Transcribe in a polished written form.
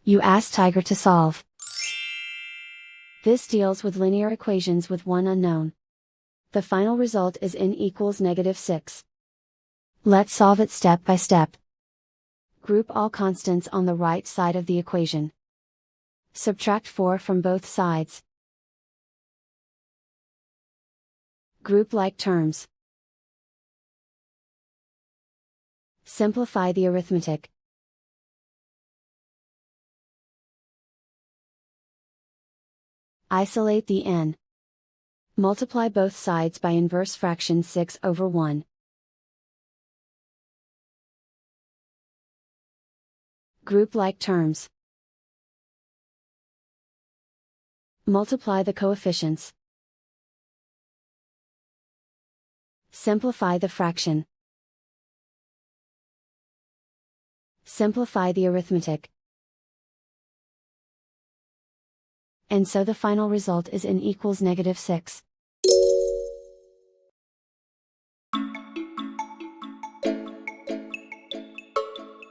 You ask Tiger to solve. This deals with linear equations with one unknown. The final result is n equals -6. Let's solve it step by step. Group all constants on the right side of the equation. Subtract 4 from both sides. Group like terms. Simplify the arithmetic. Isolate the n. Multiply both sides by inverse fraction 6/1. Group like terms. Multiply the coefficients. Simplify the fraction. Simplify the arithmetic. And so the final result is n equals -6.